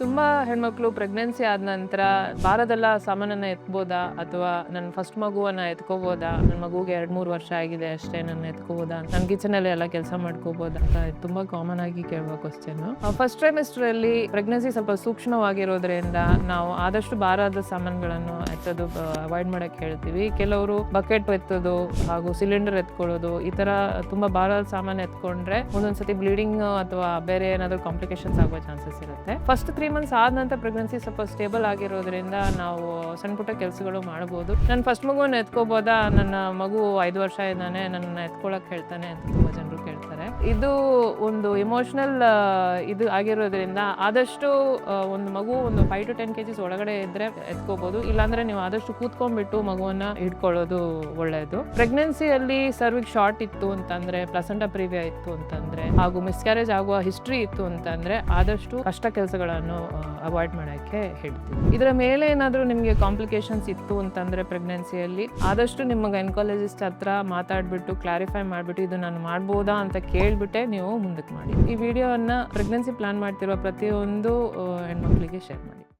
ತುಂಬಾ ಹೆಣ್ಮಕ್ಳು ಪ್ರೆಗ್ನೆನ್ಸಿ ಆದ ನಂತರ ಭಾರದೆಲ್ಲ ಸಾಮಾನನ್ನ ಎತ್ಬೋದಾ ಅಥವಾ ನನ್ನ ಫಸ್ಟ್ ಮಗುವನ್ನ ಎತ್ಕೋಬೋದಾ, ನನ್ನ ಮಗುಗೆ 2-3 ವರ್ಷ ಆಗಿದೆ ಅಷ್ಟೇ, ನನ್ನ ಎತ್ಕೋಬೋದಾ, ನನ್ನ ಕಿಚನ್ ಅಲ್ಲಿ ಎಲ್ಲ ಕೆಲಸ ಮಾಡ್ಕೋಬೋದಾ ಅಂತ ತುಂಬಾ ಕಾಮನ್ ಆಗಿ ಕೇಳುವ ಕ್ವಶನ್. ಫಸ್ಟ್ ಟ್ರೈಮೆಸ್ಟರ್ ಅಲ್ಲಿ ಪ್ರೆಗ್ನೆನ್ಸಿ ಸ್ವಲ್ಪ ಸೂಕ್ಷ್ಮವಾಗಿರೋದ್ರಿಂದ ನಾವು ಆದಷ್ಟು ಭಾರದ ಸಾಮಾನುಗಳನ್ನು ಎತ್ತೋದು ಅವಾಯ್ಡ್ ಮಾಡಕ್ ಹೇಳ್ತೀವಿ. ಕೆಲವರು ಬಕೆಟ್ ಎತ್ತೋದು ಹಾಗೂ ಸಿಲಿಂಡರ್ ಎತ್ಕೊಳ್ಳೋದು, ಈ ತರ ತುಂಬಾ ಭಾರದ ಸಾಮಾನು ಎತ್ಕೊಂಡ್ರೆ ಒಂದೊಂದ್ಸತಿ ಬ್ಲೀಡಿಂಗ್ ಅಥವಾ ಬೇರೆ ಏನಾದ್ರು ಕಾಂಪ್ಲಿಕೇಶನ್ಸ್ ಆಗುವ ಚಾನ್ಸಸ್ ಇರುತ್ತೆ. ಫಸ್ಟ್ 3 months ಆದ ನಂತರ ಪ್ರೆಗ್ನೆನ್ಸಿ ಸ್ವಲ್ಪ ಸ್ಟೇಬಲ್ ಆಗಿರೋದ್ರಿಂದ ನಾವು ಸಣ್ಣ ಪುಟ್ಟ ಕೆಲಸಗಳು ಮಾಡಬಹುದು. ನನ್ನ ಫಸ್ಟ್ ಮಗುವನ್ನು ಎತ್ಕೋಬೋದಾ, ನನ್ನ ಮಗು 5 ವರ್ಷ ಇದ್ದಾನೆ, ನನ್ನ ಎತ್ಕೊಳಕ್ ಹೇಳ್ತಾನೆ ಅಂತ ತುಂಬಾ ಜನರು ಕೇಳ್ತಾರೆ. ಇದು ಒಂದು ಇಮೋಷನಲ್ ಇದು ಆಗಿರೋದ್ರಿಂದ ಆದಷ್ಟು ಒಂದು ಮಗು ಒಂದು 5 to 10 kgs ಒಳಗಡೆ ಇದ್ರೆ ಎತ್ಕೋಬಹುದು. ಇಲ್ಲಾಂದ್ರೆ ನೀವು ಆದಷ್ಟು ಕೂತ್ಕೊಂಡ್ಬಿಟ್ಟು ಮಗುವನ್ನ ಹಿಡ್ಕೊಳ್ಳೋದು ಒಳ್ಳೆಯದು. ಪ್ರೆಗ್ನೆನ್ಸಿಯಲ್ಲಿ ಸರ್ವಿಕ್ ಶಾರ್ಟ್ ಇತ್ತು ಅಂತಂದ್ರೆ, ಪ್ಲಸೆಂಟಾ ಪ್ರಿವಿಯಾ ಇತ್ತು ಅಂತಂದ್ರೆ ಹಾಗೂ ಮಿಸ್ಕ್ಯಾರೇಜ್ ಆಗುವ ಹಿಸ್ಟ್ರಿ ಇತ್ತು ಅಂತಂದ್ರೆ ಆದಷ್ಟು ಕಷ್ಟ ಕೆಲಸಗಳನ್ನು ಅವಾಯ್ಡ್ ಮಾಡೋಕ್ಕೆ ಹೇಳ್ತೀವಿ. ಇದರ ಮೇಲೆ ಏನಾದರೂ ನಿಮಗೆ ಕಾಂಪ್ಲಿಕೇಶನ್ಸ್ ಇತ್ತು ಅಂತಂದ್ರೆ ಪ್ರೆಗ್ನೆನ್ಸಿಯಲ್ಲಿ ಆದಷ್ಟು ನಿಮ್ಮ ಗೈನಕಾಲಜಿಸ್ಟ್ ಹತ್ರ ಮಾತಾಡ್ಬಿಟ್ಟು ಕ್ಲಾರಿಫೈ ಮಾಡಿಬಿಟ್ಟು ಇದು ನಾನು ಮಾಡ್ಬೋದಾ ಅಂತ ಕೇಳ್ಬಿಟ್ಟೆ ನೀವು ಮುಂದಕ್ಕೆ ಮಾಡಿ. ಈ ವಿಡಿಯೋವನ್ನ ಪ್ರೆಗ್ನೆನ್ಸಿ ಪ್ಲಾನ್ ಮಾಡ್ತಿರೋ ಪ್ರತಿಯೊಂದು ಹೆಣ್ಮಕ್ಳಿಗೆ ಶೇರ್ ಮಾಡಿ.